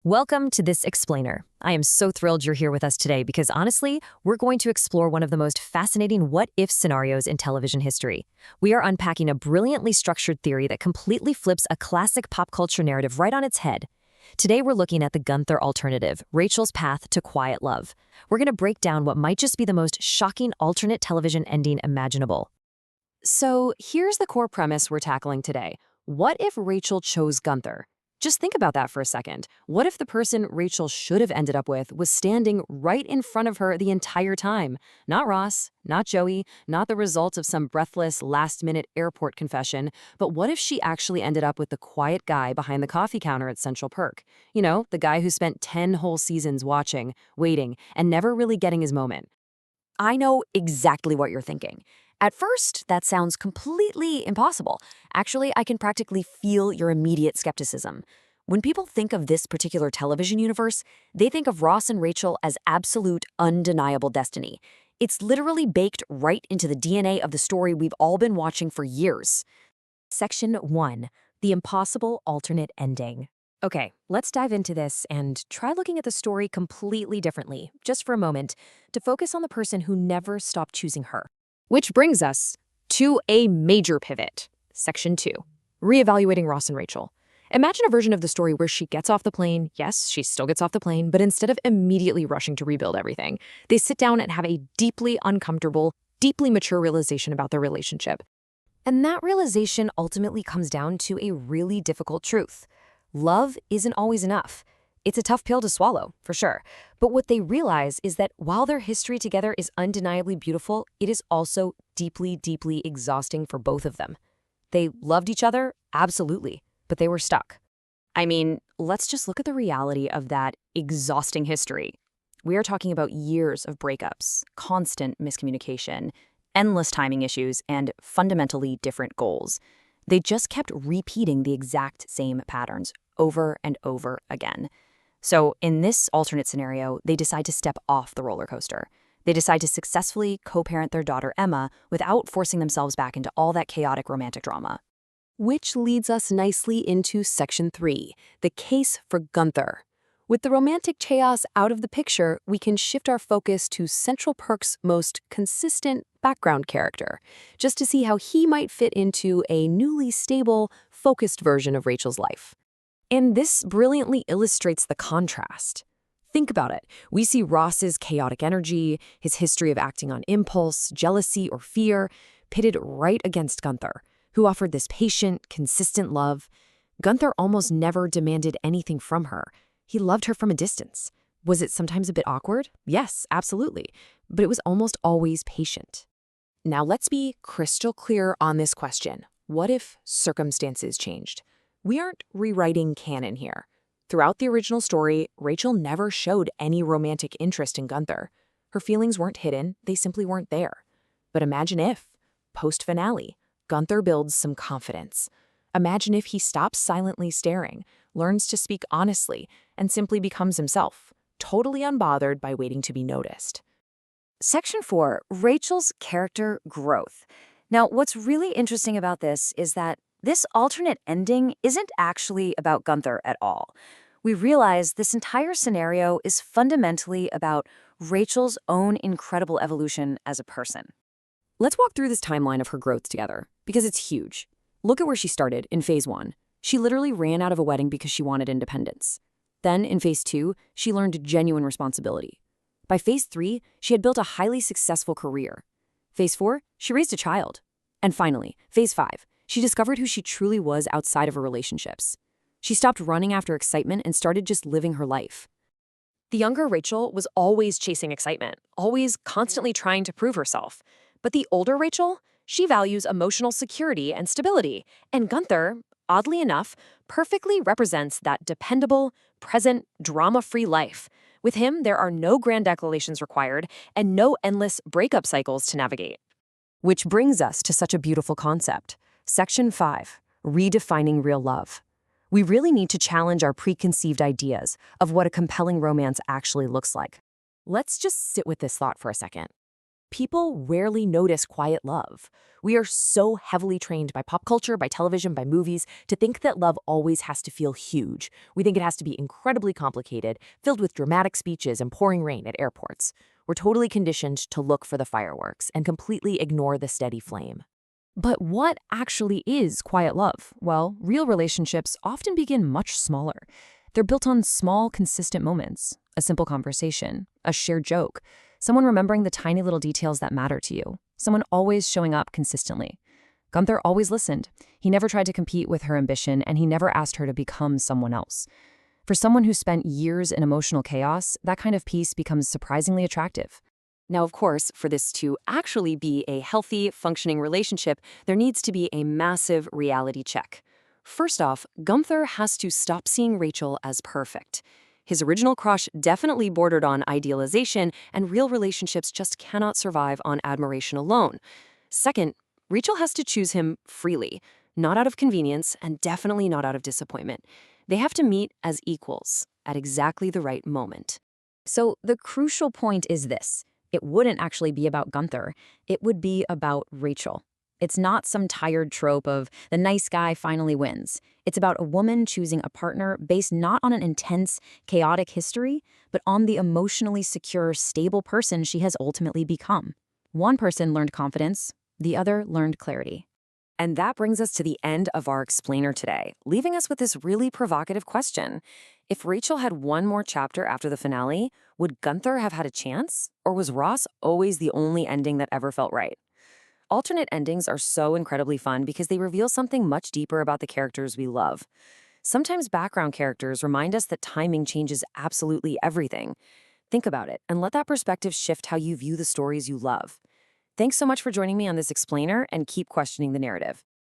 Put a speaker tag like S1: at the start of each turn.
S1: Welcome to this explainer. I am so thrilled you're here with us today because honestly, we're going to explore one of the most fascinating what-if scenarios in television history. We are unpacking a brilliantly structured theory that completely flips a classic pop culture narrative right on its head. Today we're looking at the Gunther alternative, Rachel's path to quiet love. We're going to break down what might just be the most shocking alternate television ending imaginable. So here's the core premise we're tackling today. What if Rachel chose Gunther? Just think about that for a second. What if the person Rachel should have ended up with was standing right in front of her the entire time? Not Ross, not Joey, not the result of some breathless, last-minute airport confession, but what if she actually ended up with the quiet guy behind the coffee counter at Central Perk? You know, the guy who spent 10 whole seasons watching, waiting, and never really getting his moment. I know exactly what you're thinking. At first, that sounds completely impossible. Actually, I can practically feel your immediate skepticism. When people think of this particular television universe, they think of Ross and Rachel as absolute, undeniable destiny. It's literally baked right into the DNA of the story we've all been watching for years. Section 1. The impossible alternate ending. Okay, let's dive into this and try looking at the story completely differently, just for a moment, to focus on the person who never stopped choosing her. Which brings us to a major pivot. Section 2. Reevaluating Ross and Rachel. Imagine a version of the story where she gets off the plane. Yes, she still gets off the plane, but instead of immediately rushing to rebuild everything, they sit down and have a deeply uncomfortable, deeply mature realization about their relationship. And that realization ultimately comes down to a really difficult truth. Love isn't always enough. It's a tough pill to swallow, for sure. But what they realize is that while their history together is undeniably beautiful, it is also deeply, deeply exhausting for both of them. They loved each other, absolutely, but they were stuck. I mean, let's just look at the reality of that exhausting history. We are talking about years of breakups, constant miscommunication, endless timing issues, and fundamentally different goals. They just kept repeating the exact same patterns over and over again. So in this alternate scenario, they decide to step off the roller coaster. They decide to successfully co-parent their daughter Emma without forcing themselves back into all that chaotic romantic drama. Which leads us nicely into Section 3, the case for Gunther. With the romantic chaos out of the picture, we can shift our focus to Central Perk's most consistent background character, just to see how he might fit into a newly stable, focused version of Rachel's life. And this brilliantly illustrates the contrast. Think about it. We see Ross's chaotic energy, his history of acting on impulse, jealousy, or fear, pitted right against Gunther, who offered this patient, consistent love. Gunther almost never demanded anything from her. He loved her from a distance. Was it sometimes a bit awkward? Yes, absolutely. But it was almost always patient. Now let's be crystal clear on this question. What if circumstances changed? We aren't rewriting canon here. Throughout the original story, Rachel never showed any romantic interest in Gunther. Her feelings weren't hidden, they simply weren't there. But imagine if, post-finale, Gunther builds some confidence. Imagine if he stops silently staring, learns to speak honestly, and simply becomes himself, totally unbothered by waiting to be noticed. Section 4, Rachel's character growth. Now, what's really interesting about this is that this alternate ending isn't actually about Gunther at all. We realize this entire scenario is fundamentally about Rachel's own incredible evolution as a person. Let's walk through this timeline of her growth together, because it's huge. Look at where she started in Phase 1. She literally ran out of a wedding because she wanted independence. Then, in Phase 2, she learned genuine responsibility. By Phase 3, she had built a highly successful career. Phase 4, she raised a child. And finally, Phase 5, she discovered who she truly was outside of her relationships. She stopped running after excitement and started just living her life. The younger Rachel was always chasing excitement, always constantly trying to prove herself. But the older Rachel, she values emotional security and stability. And Gunther, oddly enough, perfectly represents that dependable, present, drama-free life. With him, there are no grand declarations required and no endless breakup cycles to navigate. Which brings us to such a beautiful concept. Section 5, Redefining Real Love. We really need to challenge our preconceived ideas of what a compelling romance actually looks like. Let's just sit with this thought for a second.
S2: People rarely notice quiet love. We are so heavily trained by pop culture, by television, by movies, to think that love always has to feel huge. We think it has to be incredibly complicated, filled with dramatic speeches and pouring rain at airports. We're totally conditioned to look for the fireworks and completely ignore the steady flame.
S3: But what actually is quiet love? Well, real relationships often begin much smaller. They're built on small, consistent moments, a simple conversation, a shared joke, someone remembering the tiny little details that matter to you, someone always showing up consistently. Gunther always listened. He never tried to compete with her ambition, and he never asked her to become someone else. For someone who spent years in emotional chaos, that kind of peace becomes surprisingly attractive.
S1: Now, of course, for this to actually be a healthy, functioning relationship, there needs to be a massive reality check. First off, Gunther has to stop seeing Rachel as perfect. His original crush definitely bordered on idealization, and real relationships just cannot survive on admiration alone. Second, Rachel has to choose him freely, not out of convenience and definitely not out of disappointment. They have to meet as equals at exactly the right moment.
S3: So the crucial point is this. It wouldn't actually be about Gunther. It would be about Rachel. It's not some tired trope of the nice guy finally wins. It's about a woman choosing a partner based not on an intense, chaotic history, but on the emotionally secure, stable person she has ultimately become. One person learned confidence, the other learned clarity.
S1: And that brings us to the end of our explainer today, leaving us with this really provocative question. If Rachel had one more chapter after the finale, would Gunther have had a chance? Or was Ross always the only ending that ever felt right? Alternate endings are so incredibly fun because they reveal something much deeper about the characters we love. Sometimes background characters remind us that timing changes absolutely everything. Think about it and let that perspective shift how you view the stories you love. Thanks so much for joining me on this explainer, and keep questioning the narrative.